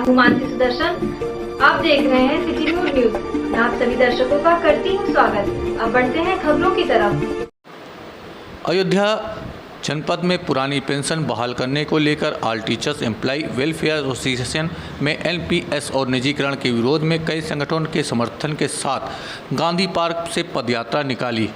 हूँ मानसी सुदर्शन। आप देख रहे हैं सिटी मूड न्यूज। मैं आप सभी दर्शकों का करती हूँ स्वागत। अब बढ़ते हैं खबरों की तरफ। अयोध्या जनपद में पुरानी पेंशन बहाल करने को लेकर all teachers employ welfare association में एनपीएस और निजीकरण के विरोध में कई संगठनों के समर्थन के साथ गांधी पार्क से पदयात्रा निकाली।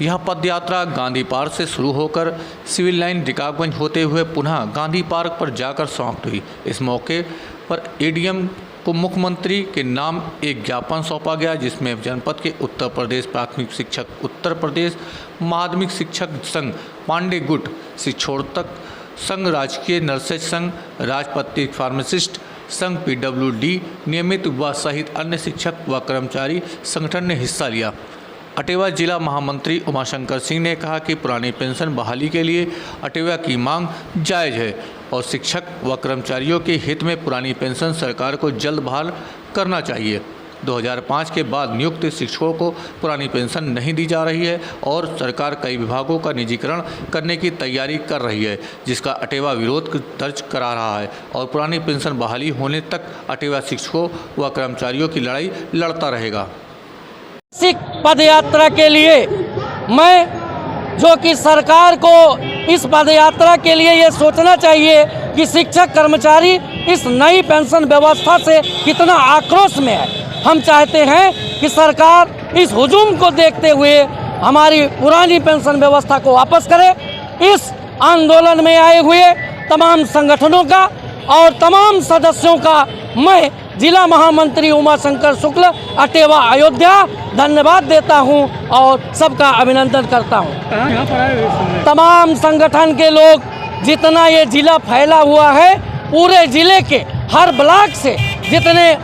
यह पदयात्रा गांधी पार्क से शुरू होकर सिविल लाइन रकाबगंज होते हुए पुनः गांधी पार्क पर जाकर समाप्त हुई। इस मौके पर एडीएम को मुख्यमंत्री के नाम एक ज्ञापन सौंपा गया, जिसमें जनपद के उत्तर प्रदेश प्राथमिक शिक्षक उत्तर प्रदेश माध्यमिक शिक्षक संघ पांडे गुट शिक्षोत्तक संघ राजकीय नर्सेज संघ राजपत्रित फार्मासिस्ट संघ पीडब्ल्यूडी नियमित विभाग सहित अन्य शिक्षक व कर्मचारी संगठन ने हिस्सा लिया। अटेवा जिला महामंत्री उमाशंकर सिंह ने कहा कि पुरानी पेंशन बहाली के लिए अटेवा की मांग जायज़ है और शिक्षक व कर्मचारियों के हित में पुरानी पेंशन सरकार को जल्द बहाल करना चाहिए। 2005 के बाद नियुक्त शिक्षकों को पुरानी पेंशन नहीं दी जा रही है और सरकार कई विभागों का निजीकरण करने की तैयारी कर रही है, जिसका अटेवा विरोध दर्ज करा रहा है और पुरानी पेंशन बहाली होने तक अटेवा शिक्षकों व कर्मचारियों की लड़ाई लड़ता रहेगा। सिख पदयात्रा के लिए मैं जो कि सरकार को इस पदयात्रा के लिए ये सोचना चाहिए कि शिक्षक कर्मचारी इस नई पेंशन व्यवस्था से कितना आक्रोश में है। हम चाहते हैं कि सरकार इस हुजूम को देखते हुए हमारी पुरानी पेंशन व्यवस्था को वापस करे। इस आंदोलन में आए हुए तमाम संगठनों का और तमाम सदस्यों का मैं जिला महामंत्री उमाशंकर शुक्ल अटेवा अयोध्या धन्यवाद देता हूं और सबका अभिनंदन करता हूं। तमाम संगठन के लोग, जितना ये जिला फैला हुआ है, पूरे जिले के हर ब्लॉक से जितने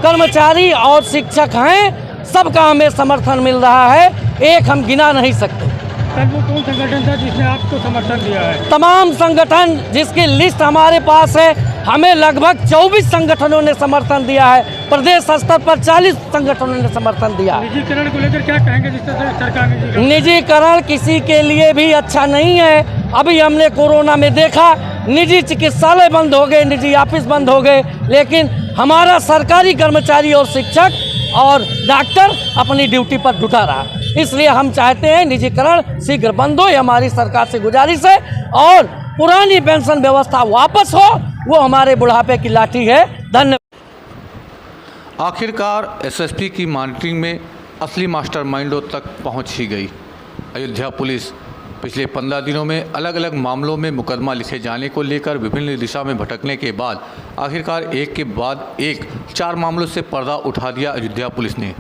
कर्मचारी और शिक्षक हैं, सबका हमें समर्थन मिल रहा है। एक हम गिना नहीं सकते। वो कौन संगठन था जिसने आपको समर्थन दिया है? तमाम संगठन जिसकी लिस्ट हमारे पास है, हमें लगभग 24 संगठनों ने समर्थन दिया है। प्रदेश स्तर पर 40 संगठनों ने समर्थन दिया। निजीकरण को लेकर क्या कहेंगे? जिस तरह से सरकार निजीकरण किसी के लिए भी अच्छा नहीं है। अभी हमने कोरोना में देखा, निजी चिकित्सालय बंद हो गए, निजी ऑफिस बंद हो गए, लेकिन हमारा सरकारी कर्मचारी और शिक्षक और डॉक्टर अपनी ड्यूटी पर जुटा रहा। इसलिए हम चाहते हैं निजीकरण शीघ्र बंद हो, ये हमारी सरकार से गुजारिश है और पुरानी पेंशन व्यवस्था वापस हो, वो हमारे बुढ़ापे की लाठी है। धन्यवाद। आखिरकार एसएसपी की मॉनिटरिंग में असली मास्टरमाइंडों तक पहुंच ही गई। अयोध्या पुलिस पिछले 15 दिनों में अलग अलग मामलों में मुकदमा लिखे जाने को लेकर विभिन्न दिशा में भटकने के बाद आखिरकार एक के बाद एक 4 मामलों से पर्दा उठा दिया अयोध्या पुलिस ने।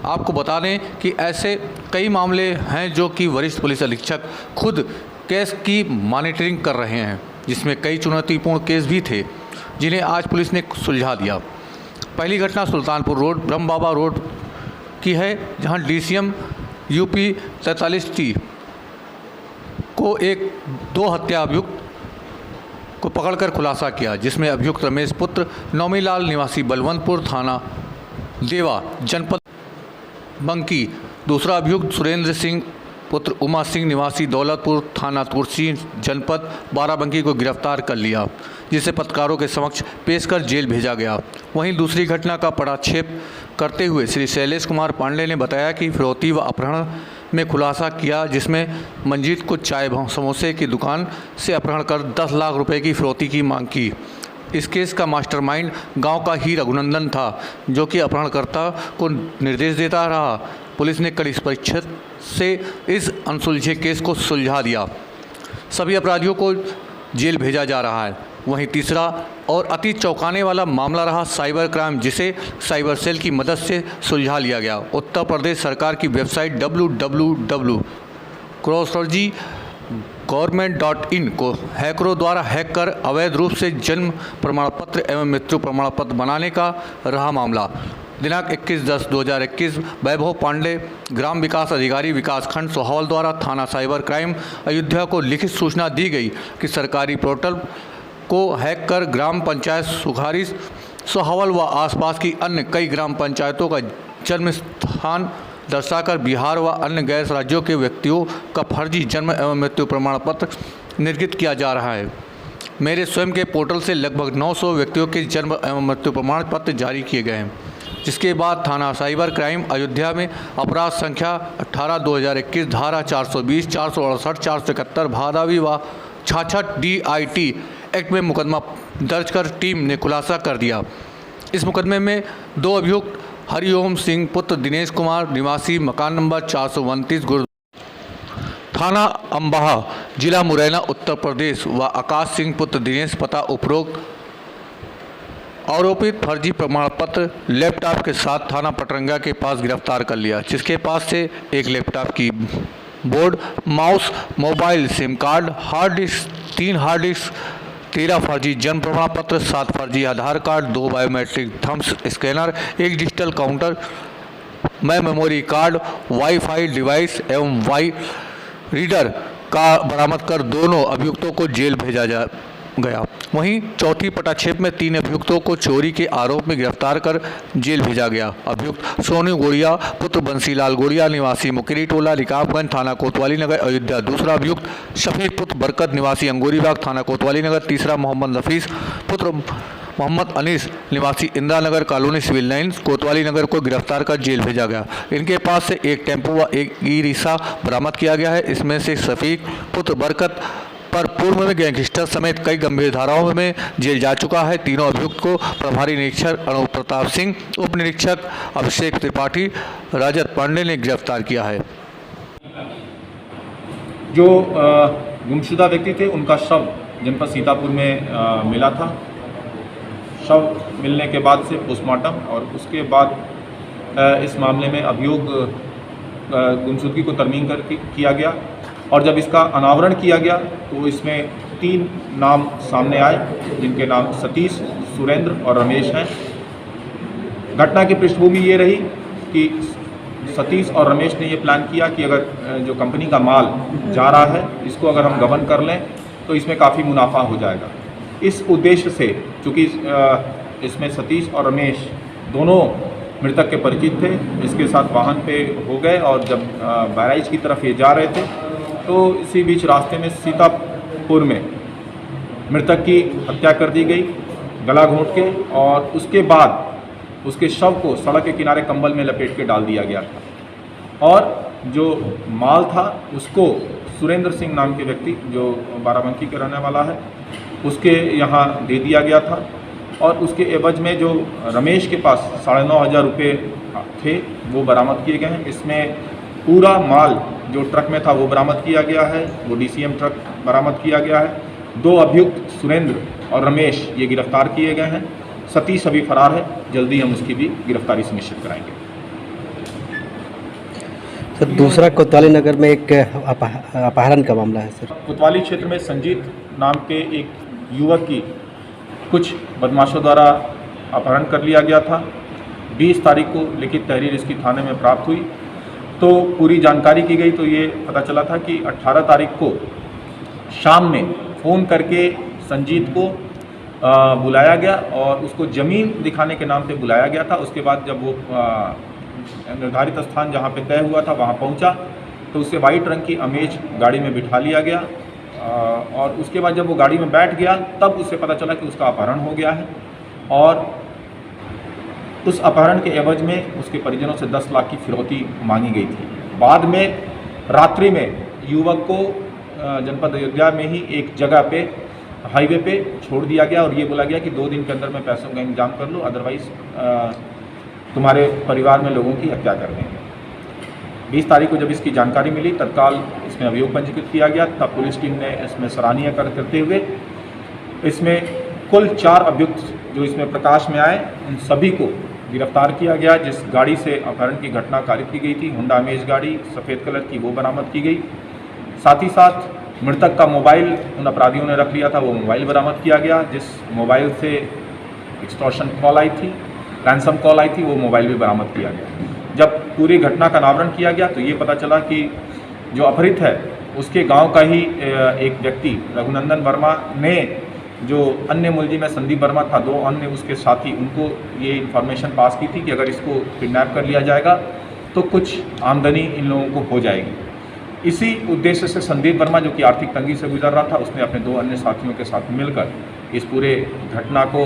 आपको बता दें कि ऐसे कई मामले हैं जो कि वरिष्ठ पुलिस अधीक्षक खुद केस की मॉनिटरिंग कर रहे हैं, जिसमें कई चुनौतीपूर्ण केस भी थे जिन्हें आज पुलिस ने सुलझा दिया। पहली घटना सुल्तानपुर रोड ब्रह्म बाबा रोड की है, जहां डीसीएम यूपी 43T को 2 हत्या अभियुक्त को पकड़कर खुलासा किया, जिसमें अभियुक्त रमेश पुत्र नौमीलाल निवासी बलवंतपुर थाना देवा जनपद बंकी, दूसरा अभियुक्त सुरेंद्र सिंह पुत्र उमा सिंह निवासी दौलतपुर थाना तुर्सी जनपद बाराबंकी को गिरफ्तार कर लिया, जिसे पत्रकारों के समक्ष पेश कर जेल भेजा गया। वहीं दूसरी घटना का पटाक्षेप करते हुए श्री शैलेश कुमार पांडे ने बताया कि फिरौती व अपहरण में खुलासा किया, जिसमें मंजीत को चाय समोसे की दुकान से अपहरण कर 10 लाख रुपए की फिरौती की मांग की। इस केस का मास्टरमाइंड गांव का ही रघुनंदन था, जो कि अपहरणकर्ता को निर्देश देता रहा। पुलिस ने कड़ी परीक्षा से इस अनसुलझे केस को सुलझा दिया। सभी अपराधियों को जेल भेजा जा रहा है। वहीं तीसरा और अति चौंकाने वाला मामला रहा साइबर क्राइम, जिसे साइबर सेल की मदद से सुलझा लिया गया। उत्तर प्रदेश सरकार की वेबसाइट www.gov.in को हैकरों द्वारा हैक कर अवैध रूप से जन्म प्रमाण पत्र एवं मृत्यु प्रमाण पत्र बनाने का रहा मामला। दिनांक 21/10/2021 वैभव पांडे ग्राम विकास अधिकारी विकासखंड सोहावल द्वारा थाना साइबर क्राइम अयोध्या को लिखित सूचना दी गई कि सरकारी पोर्टल को हैक कर ग्राम पंचायत सुखारी सोहावल व आसपास की अन्य कई ग्राम पंचायतों का जन्म स्थान दर्शाकर बिहार व अन्य गैर राज्यों के व्यक्तियों का फर्जी जन्म एवं मृत्यु प्रमाण पत्र निर्गत किया जा रहा है। मेरे स्वयं के पोर्टल से लगभग 900 व्यक्तियों के जन्म एवं मृत्यु प्रमाण पत्र जारी किए गए हैं, जिसके बाद थाना साइबर क्राइम अयोध्या में अपराध संख्या 18/2021 धारा 420, 468, 471 भादावी व 66 DIT एक्ट में मुकदमा दर्ज कर टीम ने खुलासा कर दिया। इस मुकदमे में 2 अभियुक्त हरिओम सिंह पुत्र दिनेश कुमार निवासी मकान नंबर 429 गुरु थाना अम्बाहा जिला मुरैना उत्तर प्रदेश व आकाश सिंह पुत्र दिनेश पता उपरोक्त आरोपित फर्जी प्रमाण पत्र लैपटॉप के साथ थाना पटरंगा के पास गिरफ्तार कर लिया, जिसके पास से एक laptop keyboard, mouse, mobile, SIM card, hard disk, 3 hard disk, 13 फर्जी जन्म प्रमाण पत्र, 7 फर्जी Aadhaar card, 2 biometric thumbs scanner, 1 digital counter, memory card, wifi device एवं वाई रीडर का बरामद कर दोनों अभियुक्तों को जेल भेजा गया। वहीं चौथी पटाक्षेप में 3 अभियुक्तों को चोरी के आरोप में गिरफ्तार कर जेल भेजा गया। अभियुक्त सोनू गोड़िया पुत्र बंसीलाल गोड़िया निवासी मुकेरी टोला रिकाबगंज थाना कोतवाली नगर अयोध्या, दूसरा अभियुक्त शफीक पुत्र बरकत निवासी अंगूरी बाग थाना कोतवाली नगर, तीसरा मोहम्मद नफीस पुत्र मोहम्मद अनीस निवासी Indira Nagar colony civil lines कोतवाली नगर को गिरफ्तार कर जेल भेजा गया। इनके पास से एक टेम्पो व एक ई-रिक्शा बरामद किया गया है। इसमें से शफीक पुत्र बरकत पर पूर्व में गैंगस्टर समेत कई गंभीर धाराओं में जेल जा चुका है। तीनों अभियुक्त को प्रभारी निरीक्षक अनूप प्रताप सिंह, उप निरीक्षक अभिषेक त्रिपाठी, राजत पांडे ने गिरफ्तार किया है। जो गुमशुदा व्यक्ति थे उनका शव जनपद सीतापुर में मिला था। शव मिलने के बाद से पोस्टमार्टम और उसके बाद इस मामले में अभियोग गुमशुदगी को तरमीम कर किया गया और जब इसका अनावरण किया गया तो इसमें 3 नाम सामने आए, जिनके नाम सतीश, सुरेंद्र और रमेश हैं। घटना की पृष्ठभूमि ये रही कि सतीश और रमेश ने ये प्लान किया कि अगर जो कंपनी का माल जा रहा है इसको अगर हम गबन कर लें तो इसमें काफ़ी मुनाफा हो जाएगा। इस उद्देश्य से चूँकि इसमें सतीश और रमेश दोनों मृतक के परिचित थे, इसके साथ वाहन पे हो गए और जब बहराइच की तरफ ये जा रहे थे तो इसी बीच रास्ते में सीतापुर में मृतक की हत्या कर दी गई गला घोंट के, और उसके बाद उसके शव को सड़क के किनारे कंबल में लपेट के डाल दिया गया था और जो माल था उसको सुरेंद्र सिंह नाम के व्यक्ति जो बाराबंकी के रहने वाला है उसके यहाँ दे दिया गया था और उसके एवज में जो रमेश के पास 9,500 रुपये थे वो बरामद किए गए हैं। इसमें पूरा माल जो ट्रक में था वो बरामद किया गया है, वो DCM ट्रक बरामद किया गया है। 2 अभियुक्त सुरेंद्र और रमेश ये गिरफ्तार किए गए हैं। सतीश अभी फरार है, जल्दी हम उसकी भी गिरफ्तारी सुनिश्चित कराएंगे। सर, दूसरा कोतवाली नगर में एक अपहरण का मामला है सर। कोतवाली क्षेत्र में संजीत नाम के एक युवक की कुछ बदमाशों द्वारा अपहरण कर लिया गया था। 20 तारीख को लिखित तहरीर इसकी थाने में प्राप्त हुई तो पूरी जानकारी की गई तो ये पता चला था कि 18 तारीख को शाम में फ़ोन करके संजीत को बुलाया गया और उसको ज़मीन दिखाने के नाम पे बुलाया गया था। उसके बाद जब वो निर्धारित स्थान जहाँ पे तय हुआ था वहाँ पहुँचा तो उससे वाइट रंग की अमेज गाड़ी में बिठा लिया गया और उसके बाद जब वो गाड़ी में बैठ गया तब उससे पता चला कि उसका अपहरण हो गया है और उस अपहरण के एवज में उसके परिजनों से 10 लाख की फिरौती मांगी गई थी। बाद में रात्रि में युवक को जनपद अयोध्या में ही एक जगह पे हाईवे पे छोड़ दिया गया और ये बोला गया कि 2 दिन के अंदर में पैसों का इंतजाम कर लो, अदरवाइज़ तुम्हारे परिवार में लोगों की हत्या कर देंगे। 20 तारीख को जब इसकी जानकारी मिली तत्काल इसमें अभियोग पंजीकृत किया गया। तब पुलिस टीम ने इसमें सराहनीय कार्य करते हुए इसमें कुल 4 अभियुक्त जो इसमें प्रकाश में आए उन सभी को गिरफ्तार किया गया। जिस गाड़ी से अपहरण की घटना कारित की गई थी, होंडा अमेज गाड़ी सफ़ेद कलर की, वो बरामद की गई। साथ ही साथ मृतक का मोबाइल उन अपराधियों ने रख लिया था, वो मोबाइल बरामद किया गया। जिस मोबाइल से एक्सटॉर्शन कॉल आई थी, रैंसम कॉल आई थी, वो मोबाइल भी बरामद किया गया। जब पूरी घटना का अनावरण किया गया तो ये पता चला कि जो अपहृत है उसके गांव का ही एक व्यक्ति रघुनंदन वर्मा ने जो अन्य मुलजिम है संदीप वर्मा था, 2 अन्य उसके साथी, उनको ये इन्फॉर्मेशन पास की थी कि अगर इसको किडनैप कर लिया जाएगा तो कुछ आमदनी इन लोगों को हो जाएगी। इसी उद्देश्य से संदीप वर्मा, जो कि आर्थिक तंगी से गुजर रहा था, उसने अपने 2 अन्य साथियों के साथ मिलकर इस पूरे घटना को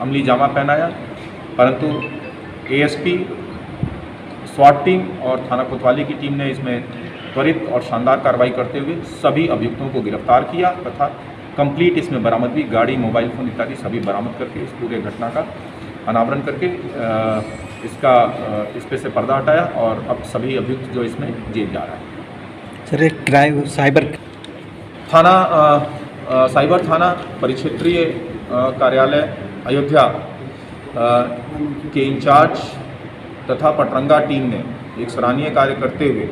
अमली जामा पहनाया, परंतु एएसपी, स्वाट टीम और थाना कोतवाली की टीम ने इसमें त्वरित और शानदार कार्रवाई करते हुए सभी अभियुक्तों को गिरफ्तार किया तथा कंप्लीट इसमें बरामदगी, गाड़ी, मोबाइल फ़ोन इत्यादि सभी बरामद करके इस पूरे घटना का अनावरण करके इस पे से पर्दा हटाया और अब सभी अभियुक्त जो इसमें जेल जा रहा है। सर, एक क्राइम साइबर थाना साइबर थाना परिक्षेत्रीय कार्यालय अयोध्या के इंचार्ज तथा पटरंगा टीम ने एक सराहनीय कार्य करते हुए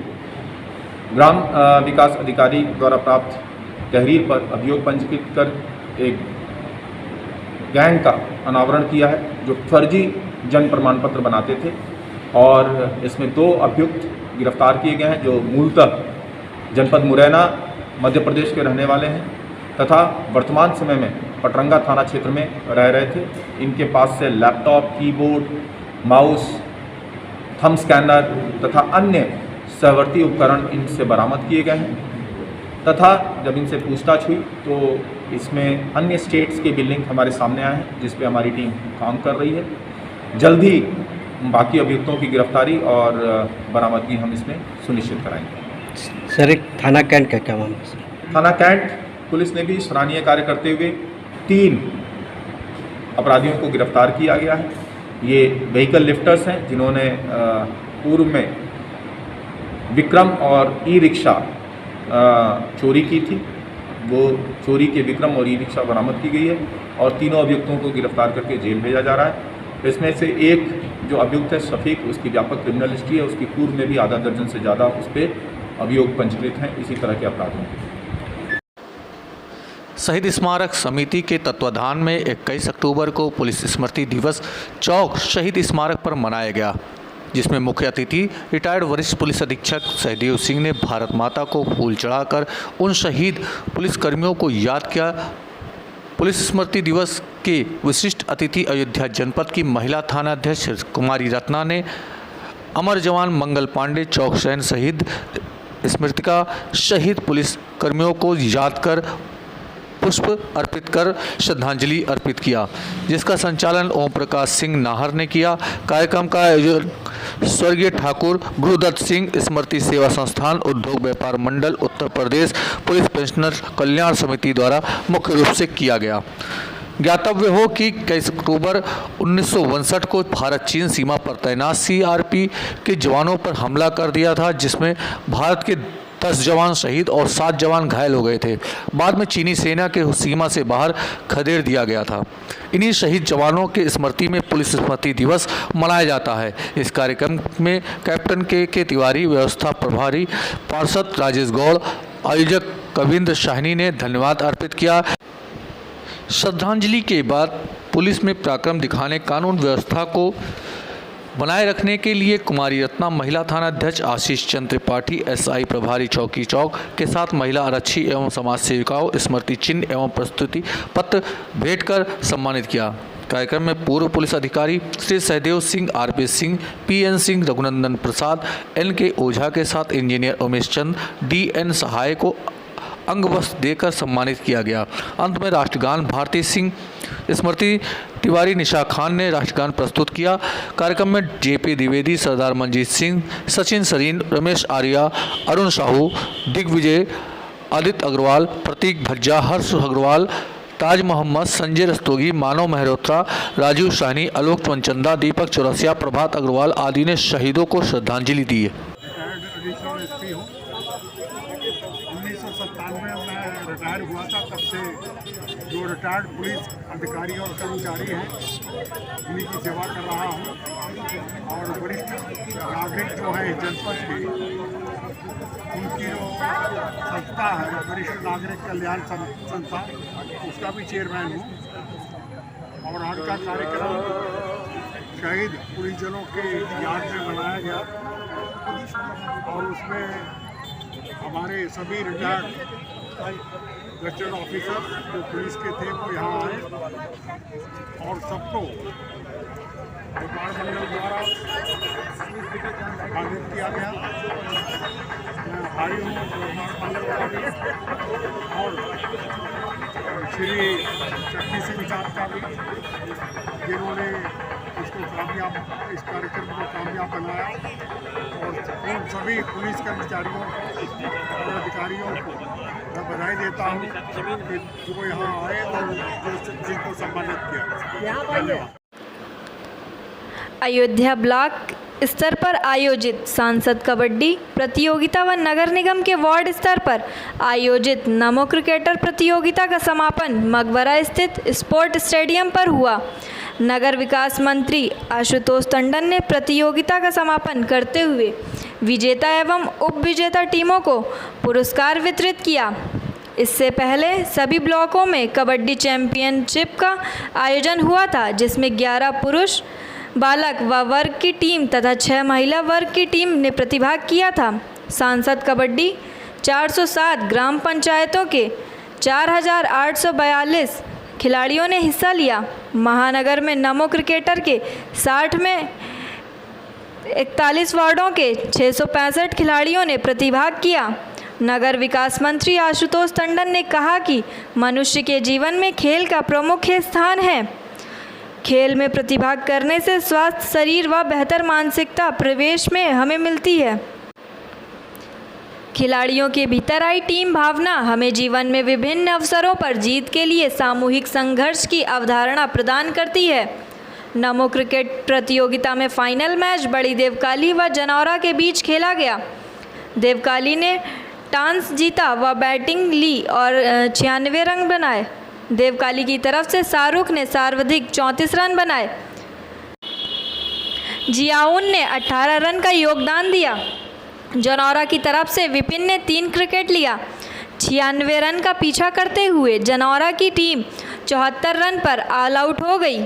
ग्राम विकास अधिकारी द्वारा प्राप्त तहरीर पर अभियोग पंजीकृत कर एक गैंग का अनावरण किया है, जो फर्जी जन्म प्रमाण पत्र बनाते थे और इसमें 2 अभियुक्त गिरफ्तार किए गए हैं, जो मूलतः जनपद मुरैना मध्य प्रदेश के रहने वाले हैं तथा वर्तमान समय में पटरंगा थाना क्षेत्र में रह रहे थे। इनके पास से laptop, keyboard, mouse, thumb scanner तथा अन्य सहवर्ती उपकरण इनसे बरामद किए गए हैं तथा जब इनसे पूछताछ हुई तो इसमें अन्य स्टेट्स के बिल लिंक हमारे सामने आए हैं, जिस पे हमारी टीम काम कर रही है। जल्द ही बाकी अभियुक्तों की गिरफ्तारी और बरामदगी हम इसमें सुनिश्चित कराएंगे। सर, एक थाना कैंट का क्या मामला सर? थाना कैंट पुलिस ने भी सराहनीय कार्य करते हुए 3 अपराधियों को गिरफ्तार किया गया है। ये व्हीकल लिफ्टर्स हैं, जिन्होंने पूर्व में विक्रम और ई रिक्शा चोरी की थी। वो चोरी के विक्रम और ई रिक्शा बरामद की गई है और तीनों अभियुक्तों को गिरफ्तार करके जेल भेजा जा रहा है। इसमें से एक जो अभियुक्त है शफीक, उसकी व्यापक क्रिमिनल हिस्ट्री है, उसकी पूर्व में भी आधा दर्जन से ज़्यादा उस पर अभियोग पंजीकृत हैं इसी तरह के अपराधों के। शहीद स्मारक समिति के तत्वाधान में 21 अक्टूबर को पुलिस स्मृति दिवस चौक शहीद स्मारक पर मनाया गया, जिसमें मुख्य अतिथि रिटायर्ड वरिष्ठ पुलिस अधीक्षक सहदेव सिंह ने भारत माता को फूल चढ़ाकर उन शहीद पुलिसकर्मियों को याद किया। पुलिस स्मृति दिवस के विशिष्ट अतिथि अयोध्या जनपद की महिला थाना अध्यक्ष कुमारी रत्ना ने अमर जवान मंगल पांडे चौक शहन शहीद स्मृतिका शहीद पुलिस कर्मियों को याद कर पुष्प अर्पित कर श्रद्धांजलि अर्पित किया, जिसका संचालन ओम प्रकाश सिंह नाहर ने किया। कार्यक्रम का आयोजन स्वर्गीय ठाकुर गुरुदत्त सिंह स्मृति सेवा संस्थान उद्योग व्यापार मंडल उत्तर प्रदेश पुलिस पेंशनर कल्याण समिति द्वारा मुख्य रूप से किया गया। ज्ञातव्य हो कि 21 अक्टूबर 1962 को भारत चीन सीमा पर तैनात सीआरपी के जवानों पर हमला कर दिया था, जिसमें भारत के 10 जवान शहीद और 7 जवान घायल हो गए थे। बाद में चीनी सेना के सीमा से बाहर खदेड़ दिया गया था। इन्हीं शहीद जवानों के स्मृति में पुलिस स्मृति दिवस मनाया जाता है। इस कार्यक्रम में कैप्टन के तिवारी, व्यवस्था प्रभारी पार्षद राजेश गौड़, आयोजक कविंद्र शाहनी ने धन्यवाद अर्पित किया। श्रद्धांजलि के बाद पुलिस में पराक्रम दिखाने, कानून व्यवस्था को बनाए रखने के लिए कुमारी रत्ना, महिला थाना अध्यक्ष आशीष चंद्र त्रिपाठी, एसआई प्रभारी चौकी चौक के साथ महिला आरक्षी एवं समाज सेविकाओं स्मृति चिन्ह एवं प्रस्तुति पत्र भेंट कर सम्मानित किया। कार्यक्रम में पूर्व पुलिस अधिकारी श्री सहदेव सिंह, आरपी सिंह, पीएन सिंह, रघुनंदन प्रसाद, एनके ओझा के साथ इंजीनियर उमेश चंद, डीएन सहाय को अंग वस्त्र देकर सम्मानित किया गया। अंत में राष्ट्रगान भारती सिंह स्मृति तिवारी, निशा खान ने राष्ट्रगान प्रस्तुत किया। कार्यक्रम में जेपी द्विवेदी, सरदार मंजीत सिंह, सचिन सरीन, रमेश आर्या, अरुण साहू, दिग्विजय, आदित्य अग्रवाल, प्रतीक भज्जा, हर्ष अग्रवाल, ताज मोहम्मद, संजय रस्तोगी, मानव मेहरोत्रा, राजीव शाहनी, आलोक मनचंदा, दीपक चौरसिया, प्रभात अग्रवाल आदि ने शहीदों को श्रद्धांजलि दी है। 1997 में रिटायर हुआ था, तब से जो रिटायर्ड पुलिस अधिकारी और कर्मचारी हैं उन्हीं की सेवा कर रहा हूँ। और वरिष्ठ नागरिक जो हैं जनपद के, उनकी जो संस्था है वरिष्ठ नागरिक कल्याण संस्था, उसका भी चेयरमैन हूँ। और आज का कार्यक्रम शहीद पुलिसजनों के याद में मनाया गया और उसमें हमारे सभी रिटायर्ड गस्टेड ऑफिसर जो पुलिस के थे वो यहाँ आए और सबको व्यापार मंडल द्वारा आयोजित किया गया। मैं अधिकारियों और श्री शक्ति सिंह साहब का भी, जिन्होंने इस कार्यक्रम को कामयाब बनाया, और उन सभी पुलिस कर्मचारियों और अधिकारियों को मैं बधाई देता हूँ कि जो यहाँ आए और जिनको सम्मानित किया। धन्यवाद। अयोध्या ब्लॉक स्तर पर आयोजित सांसद कबड्डी प्रतियोगिता व नगर निगम के वार्ड स्तर पर आयोजित नमो क्रिकेटर प्रतियोगिता का समापन मकबरा स्थित स्पोर्ट स्टेडियम पर हुआ। नगर विकास मंत्री आशुतोष टंडन ने प्रतियोगिता का समापन करते हुए विजेता एवं उप विजेता टीमों को पुरस्कार वितरित किया। इससे पहले सभी ब्लॉकों में कबड्डी चैंपियनशिप का आयोजन हुआ था, जिसमें 11 पुरुष बालक व वर्ग की टीम तथा 6 महिला वर्ग की टीम ने प्रतिभाग किया था। सांसद कबड्डी 407 ग्राम पंचायतों के 4842 खिलाड़ियों ने हिस्सा लिया। महानगर में नमो क्रिकेटर के 60 में 41 वार्डों के 665 खिलाड़ियों ने प्रतिभाग किया। नगर विकास मंत्री आशुतोष टंडन ने कहा कि मनुष्य के जीवन में खेल का प्रमुख स्थान है। खेल में प्रतिभाग करने से स्वस्थ शरीर व बेहतर मानसिकता प्रवेश में हमें मिलती है। खिलाड़ियों के भीतर आई टीम भावना हमें जीवन में विभिन्न अवसरों पर जीत के लिए सामूहिक संघर्ष की अवधारणा प्रदान करती है। नमो क्रिकेट प्रतियोगिता में फाइनल मैच बड़ी देवकाली व जनौरा के बीच खेला गया। देवकाली ने टॉस जीता व बैटिंग ली और 96 रन बनाए। देवकाली की तरफ से शाहरुख ने सर्वाधिक 34 रन बनाए। जियाउन ने 18 रन का योगदान दिया। जनौरा की तरफ से विपिन ने 3 विकेट लिया। 96 रन का पीछा करते हुए जनौरा की टीम 74 रन पर ऑल आउट हो गई।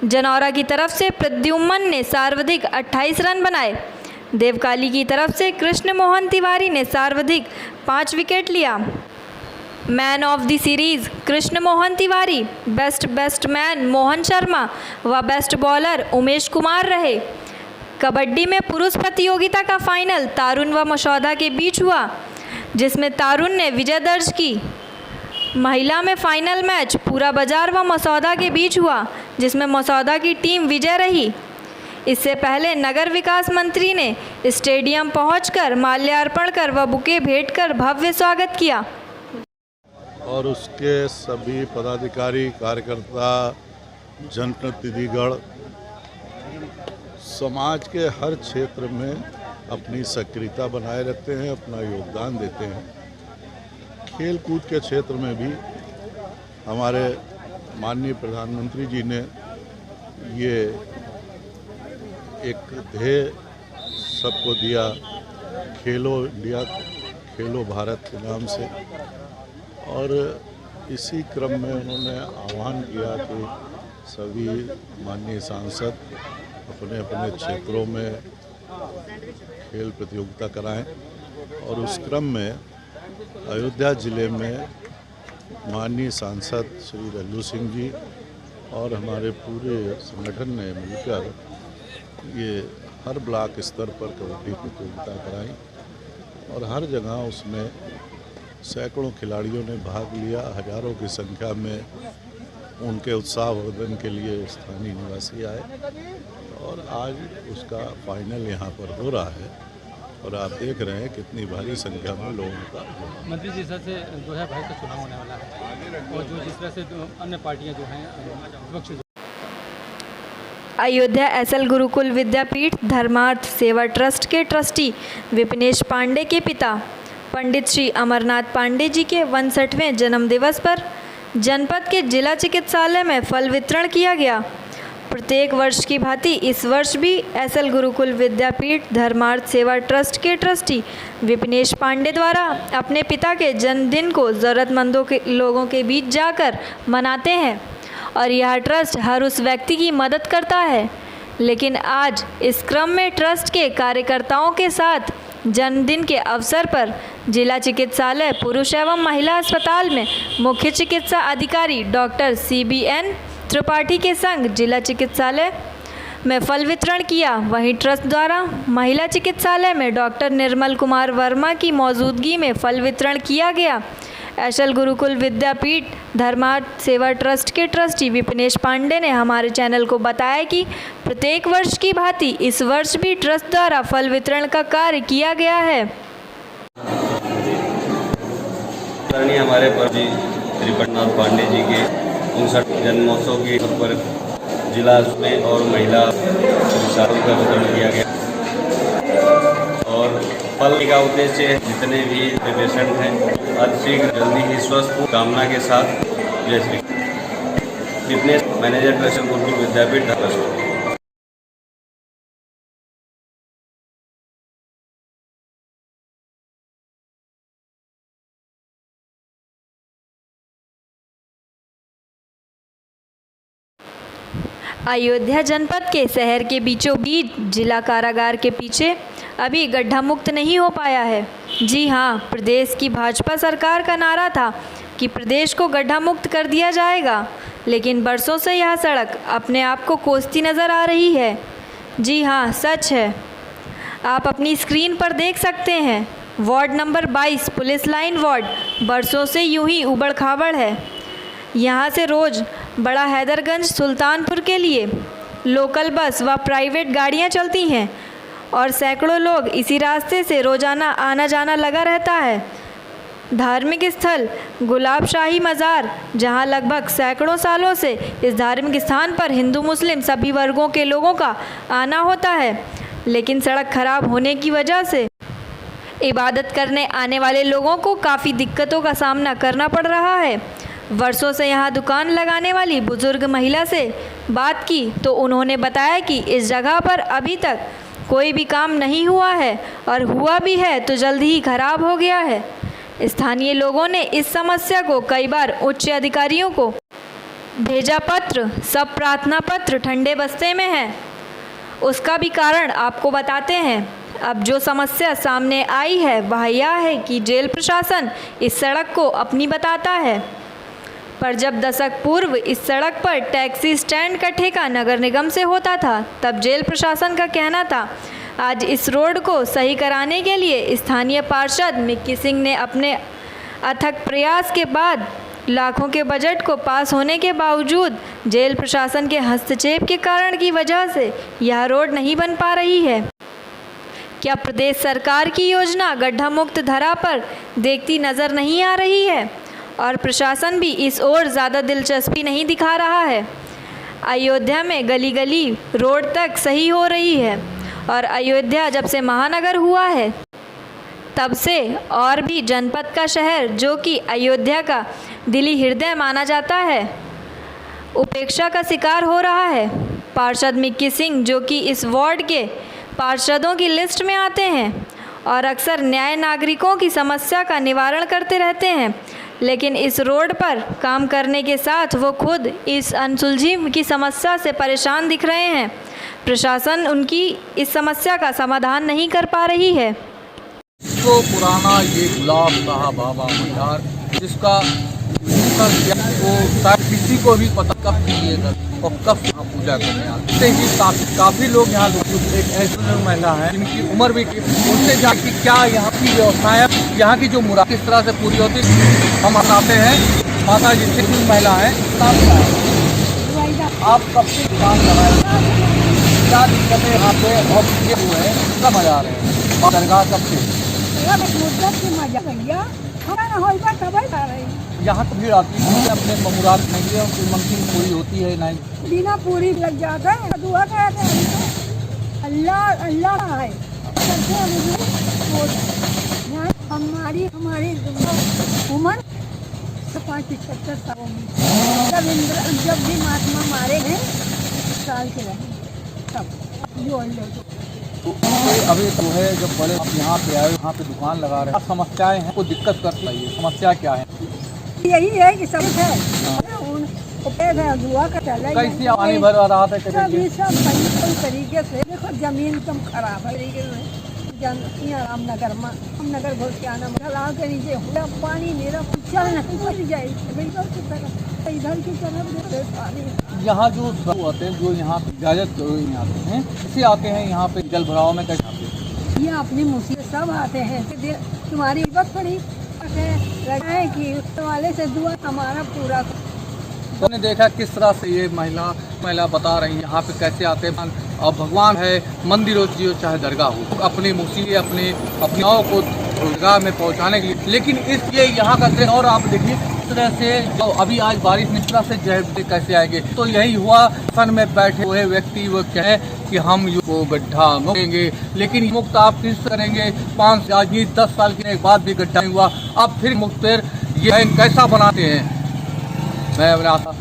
जनौरा की तरफ से प्रद्युम्न ने सर्वाधिक 28 रन बनाए। देवकाली की तरफ से कृष्ण मोहन तिवारी ने सर्वाधिक 5 विकेट लिया। Man of the series Krishna Mohan Tiwari, best batsman Mohan Sharma व बेस्ट बॉलर उमेश कुमार रहे। कबड्डी में पुरुष प्रतियोगिता का फाइनल तारुन व मसौदा के बीच हुआ, जिसमें तारुन ने विजय दर्ज की। महिला में फाइनल मैच पूरा बाजार व मसौदा के बीच हुआ, जिसमें मसौदा की टीम विजय रही। इससे पहले नगर विकास मंत्री ने स्टेडियम पहुंचकर माल्यार्पण कर व बुके भेंट कर भव्य स्वागत किया और उसके सभी पदाधिकारी, कार्यकर्ता, जनप्रतिनिधिगण समाज के हर क्षेत्र में अपनी सक्रियता बनाए रखते हैं, अपना योगदान देते हैं। खेल कूद के क्षेत्र में भी हमारे माननीय प्रधानमंत्री जी ने ये एक ध्येय सबको दिया, खेलो इंडिया, खेलो भारत के नाम से, और इसी क्रम में उन्होंने आह्वान किया कि सभी माननीय सांसद अपने अपने क्षेत्रों में खेल प्रतियोगिता कराएं। और उस क्रम में अयोध्या ज़िले में माननीय सांसद श्री लल्लू सिंह जी और हमारे पूरे संगठन ने मिलकर ये हर ब्लॉक स्तर पर कबड्डी प्रतियोगिता कराई और हर जगह उसमें सैकड़ों खिलाड़ियों ने भाग लिया। हजारों की संख्या में उनके उत्साहवर्धन के लिए स्थानीय निवासी आए और आज उसका फाइनल यहाँ पर हो रहा है और आप देख रहे हैं कितनी भारी संख्या में लोगों का। मंत्री जी से 2022 का चुनाव होने वाला है और जो जिस तरह से अन्य पार्टियां जो हैं विपक्ष। अयोध्या एसएल गुरुकुल विद्यापीठ धर्मार्थ सेवा ट्रस्ट के ट्रस्टी विपिनेश पांडे के पिता पंडित श्री अमरनाथ पांडे जी के 61वें जन्मदिवस पर जनपद के जिला चिकित्सालय में फल वितरण किया गया। प्रत्येक वर्ष की भांति इस वर्ष भी एसएल गुरुकुल विद्यापीठ धर्मार्थ सेवा ट्रस्ट के ट्रस्टी विपिनेश पांडे द्वारा अपने पिता के जन्मदिन को ज़रूरतमंदों के लोगों के बीच जाकर मनाते हैं और यह ट्रस्ट हर उस व्यक्ति की मदद करता है। लेकिन आज इस क्रम में ट्रस्ट के कार्यकर्ताओं के साथ जन्मदिन के अवसर पर जिला चिकित्सालय पुरुष एवं महिला अस्पताल में मुख्य चिकित्सा अधिकारी डॉक्टर CBN त्रिपाठी के संग जिला चिकित्सालय में फल वितरण किया। वहीं ट्रस्ट द्वारा महिला चिकित्सालय में डॉक्टर निर्मल कुमार वर्मा की मौजूदगी में फल वितरण किया गया। एशल गुरुकुल विद्यापीठ धर्मार्थ सेवा ट्रस्ट के ट्रस्टी विपिनेश पांडे ने हमारे चैनल को बताया कि प्रत्येक वर्ष की भांति इस वर्ष भी ट्रस्ट द्वारा फल वितरण का कार्य किया गया है। हमारे जी त्रिपटनाथ पांडे जी के 59 जन्मोत्सव के अवसर पर जिला में और महिला चिकित्सालय का वितरण किया गया और फल का उद्देश्य जितने भी पेशेंट हैं अतिशीघ्र जल्दी ही स्वस्थ हो कामना के साथ जय श्री फिटनेस मैनेजर एशल गुरुकुल विद्यापीठ ट्रस्ट। अयोध्या जनपद के शहर के बीचों बीच जिला कारागार के पीछे अभी गड्ढा मुक्त नहीं हो पाया है। जी हाँ, प्रदेश की भाजपा सरकार का नारा था कि प्रदेश को गड्ढा मुक्त कर दिया जाएगा, लेकिन बरसों से यह सड़क अपने आप को कोसती नज़र आ रही है। जी हाँ, सच है। आप अपनी स्क्रीन पर देख सकते हैं, ward number 22 police line ward बरसों से यूं ही उबड़ खाबड़ है। यहाँ से रोज़ बड़ा हैदरगंज सुल्तानपुर के लिए लोकल बस व प्राइवेट गाड़ियाँ चलती हैं और सैकड़ों लोग इसी रास्ते से रोज़ाना आना जाना लगा रहता है। धार्मिक स्थल गुलाब शाही मज़ार, जहां लगभग सैकड़ों सालों से इस धार्मिक स्थान पर हिंदू मुस्लिम सभी वर्गों के लोगों का आना होता है, लेकिन सड़क खराब होने की वजह से इबादत करने आने वाले लोगों को काफ़ी दिक्कतों का सामना करना पड़ रहा है। वर्षों से यहाँ दुकान लगाने वाली बुज़ुर्ग महिला से बात की तो उन्होंने बताया कि इस जगह पर अभी तक कोई भी काम नहीं हुआ है और हुआ भी है तो जल्द ही खराब हो गया है। स्थानीय लोगों ने इस समस्या को कई बार उच्च अधिकारियों को भेजा पत्र, सब प्रार्थना पत्र ठंडे बस्ते में है। उसका भी कारण आपको बताते हैं। अब जो समस्या सामने आई है वह यह है कि जेल प्रशासन इस सड़क को अपनी बताता है, पर जब दशक पूर्व इस सड़क पर टैक्सी स्टैंड का ठेका नगर निगम से होता था, तब जेल प्रशासन का कहना था। आज इस रोड को सही कराने के लिए स्थानीय पार्षद मिक्की सिंह ने अपने अथक प्रयास के बाद लाखों के बजट को पास होने के बावजूद जेल प्रशासन के हस्तक्षेप के कारण की वजह से यह रोड नहीं बन पा रही है। क्या प्रदेश सरकार की योजना गड्ढा मुक्त धरा पर देखती नज़र नहीं आ रही है और प्रशासन भी इस ओर ज़्यादा दिलचस्पी नहीं दिखा रहा है? अयोध्या में गली गली रोड तक सही हो रही है और अयोध्या जब से महानगर हुआ है तब से और भी जनपद का शहर, जो कि अयोध्या का दिली हृदय माना जाता है, उपेक्षा का शिकार हो रहा है। पार्षद मिक्की सिंह, जो कि इस वार्ड के पार्षदों की लिस्ट में आते हैं और अक्सर न्याय नागरिकों की समस्या का निवारण करते रहते हैं, लेकिन इस रोड पर काम करने के साथ वो खुद इस अनसुलझी की समस्या से परेशान दिख रहे हैं। प्रशासन उनकी इस समस्या का समाधान नहीं कर पा रही है। तो पुराना ये गुलाब साहब बाबा मंडार, जिसका वो किसी को भी पता कब किए और कब यहाँ पूजा करने आते ही काफ़ी लोग यहाँ एक ऐसी महिला है जिनकी उम्र भी उनसे जाके क्या यहाँ की व्यवस्थाएं, यहाँ की जो मुराद किस तरह से पूरी होती हम अपनाते हैं। माता जी कितनी महिला है, आप कब से दुकान लगाए, क्या दिक्कतें यहाँ पे और ये हुए हैं, कब आ रहे हैं और दरगाह कब से यहाँ तो भीड़ आती है, अपने मुराद नहीं है, उनकी मंजिल पूरी होती है नहीं बिना पूरी लग जाता है। दुआ कहते हैं अल्लाह अल्लाह है, हमारी उम्र 75 सालों में जब भी महात्मा मारे हैं साल के रहे तब जो अभी तो है जब बड़े आप यहाँ पे आए, यहाँ पे दुकान लगा रहे हैं, समस्याएं हैं, कोई दिक्कत करती है, समस्या क्या है? यही है कि सब है दुआ का चला कैसे पानी भर रहा था सब तरीके से। देखो जमीन एकदम खराब है तरीके से, रामनगर में रामनगर घोष के आना तालाब के नीचे पानी मेरा चल नहीं जाए। इधर की तरफ देते पानी। यहाँ जो सब आते हैं, जो यहाँ इजाजत नहीं आते हैं, इसे आते हैं यहाँ पे जल भराव में कैसे आते हैं? ये अपनी मुसीबत सब आते हैं, तुम्हारी इज्जत पड़ी है कि वाले से दुआ हमारा पूरा। तो ने देखा किस तरह से ये महिला बता रही है यहाँ पे कैसे आते हैं। अब भगवान है, मंदिर हो चाहे दरगाह हो, अपनी मुसीबत अपनी गाँव को दरगाह में पहुँचाने के लिए। लेकिन ये यहाँ का दृश्य और आप देखिए इस तरह से जो अभी आज बारिश में इस तरह से जहर कैसे आएंगे। तो यही हुआ, सन में बैठे हुए व्यक्ति वो कहे कि हम को गड्ढा मुक्तेंगे, लेकिन मुक्त आप किस करेंगे? 5 आज 10 साल के बाद भी गड्ढा नहीं हुआ, अब फिर मुक्त ये कैसा बनाते हैं? मैं अपना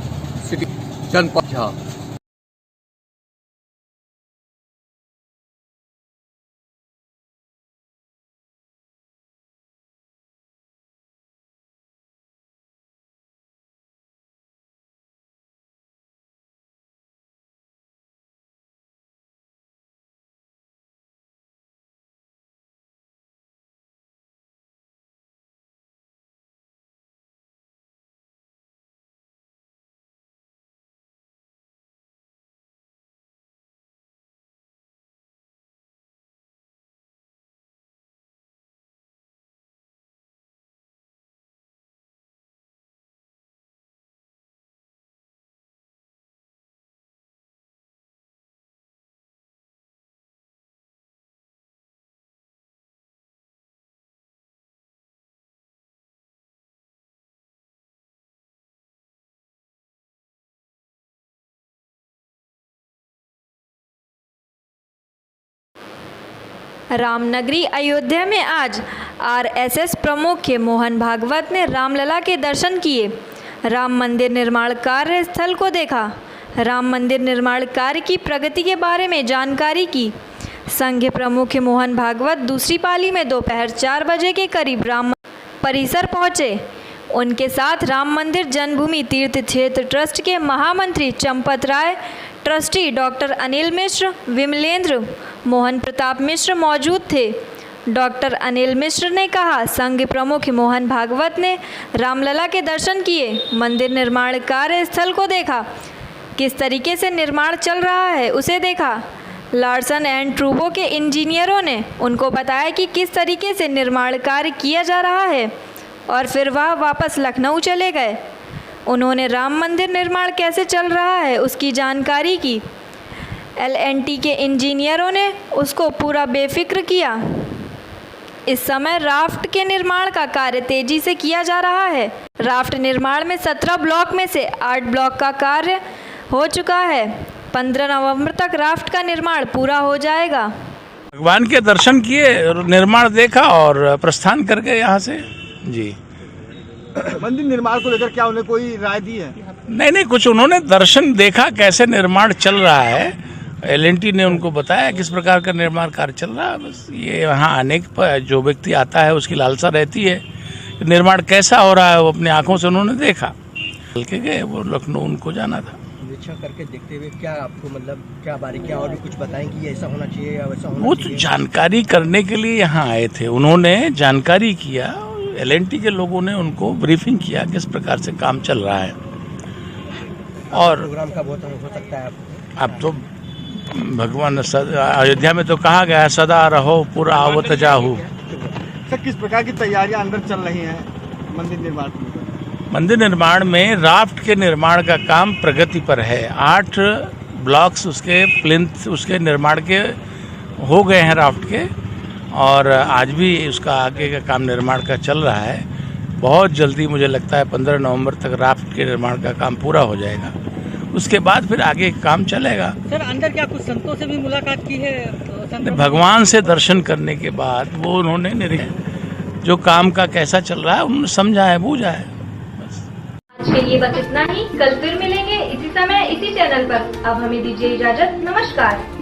सिटी जनपद झा। रामनगरी अयोध्या में आज आरएसएस प्रमुख मोहन भागवत ने रामलला के दर्शन किए, राम मंदिर निर्माण कार्य स्थल को देखा, राम मंदिर निर्माण कार्य की प्रगति के बारे में जानकारी की। संघ प्रमुख मोहन भागवत दूसरी पाली में दोपहर 4 बजे के करीब राम परिसर पहुंचे। उनके साथ राम मंदिर जन्मभूमि तीर्थ क्षेत्र ट्रस्ट के महामंत्री चंपत राय, ट्रस्टी डॉक्टर अनिल मिश्र, विमलेंद्र, मोहन प्रताप मिश्र मौजूद थे। डॉक्टर अनिल मिश्र ने कहा, संघ प्रमुख मोहन भागवत ने रामलला के दर्शन किए, मंदिर निर्माण कार्य स्थल को देखा, किस तरीके से निर्माण चल रहा है उसे देखा। लार्सन एंड ट्रूबो के इंजीनियरों ने उनको बताया कि किस तरीके से निर्माण कार्य किया जा रहा है और फिर वह वापस लखनऊ चले गए। उन्होंने राम मंदिर निर्माण कैसे चल रहा है उसकी जानकारी की। LNT के इंजीनियरों ने उसको पूरा बेफिक्र किया। इस समय राफ्ट के निर्माण का कार्य तेजी से किया जा रहा है। राफ्ट निर्माण में 17 ब्लॉक में से 8 ब्लॉक का कार्य हो चुका है। 15 नवंबर तक राफ्ट का निर्माण पूरा हो जाएगा। भगवान के दर्शन किए, निर्माण देखा और प्रस्थान कर गए यहाँ से। जी, मंदिर निर्माण को लेकर क्या उन्हें कोई राय दी है? नहीं, कुछ उन्होंने दर्शन देखा कैसे निर्माण चल रहा है। LNT ने उनको बताया किस प्रकार का निर्माण कार्य चल रहा है। बस ये यहाँ आने पर जो व्यक्ति आता है उसकी लालसा रहती है, निर्माण कैसा हो रहा है वो अपनी आंखों से उन्होंने देखा। चल के गए, वो लखनऊ उनको जाना था। निरीक्षण करके देखते हुए क्या आपको मतलब क्या बारीकियां और भी कुछ बताएं कि ऐसा होना चाहिए या वैसा होना वो चाहिए? तो जानकारी करने के लिए यहाँ आए थे, उन्होंने जानकारी किया। LNT के लोगों ने उनको ब्रीफिंग किया किस प्रकार से काम चल रहा है। और प्रोग्राम का बहुत हो सकता है अब तो भगवान अयोध्या में तो कहा गया है, सदा रहो पूरा आवत जाहू। सर, किस प्रकार की तैयारियां अंदर चल रही हैं मंदिर निर्माण की? मंदिर निर्माण में राफ्ट के निर्माण का काम प्रगति पर है। 8 ब्लॉक्स उसके प्लिंथ उसके निर्माण के हो गए हैं राफ्ट के, और आज भी उसका आगे का काम निर्माण का चल रहा है। बहुत जल्दी मुझे लगता है 15 नवंबर तक राफ्ट के निर्माण का काम पूरा हो जाएगा। उसके बाद फिर आगे काम चलेगा। सर, अंदर क्या कुछ संतों से भी मुलाकात की है? भगवान से दर्शन करने के बाद वो उन्होंने जो काम का कैसा चल रहा है उन्होंने समझा है, बूझा है। आज के लिए बस इतना ही। कल फिर मिलेंगे इसी समय इसी चैनल पर। अब हमें दीजिए इजाजत। नमस्कार।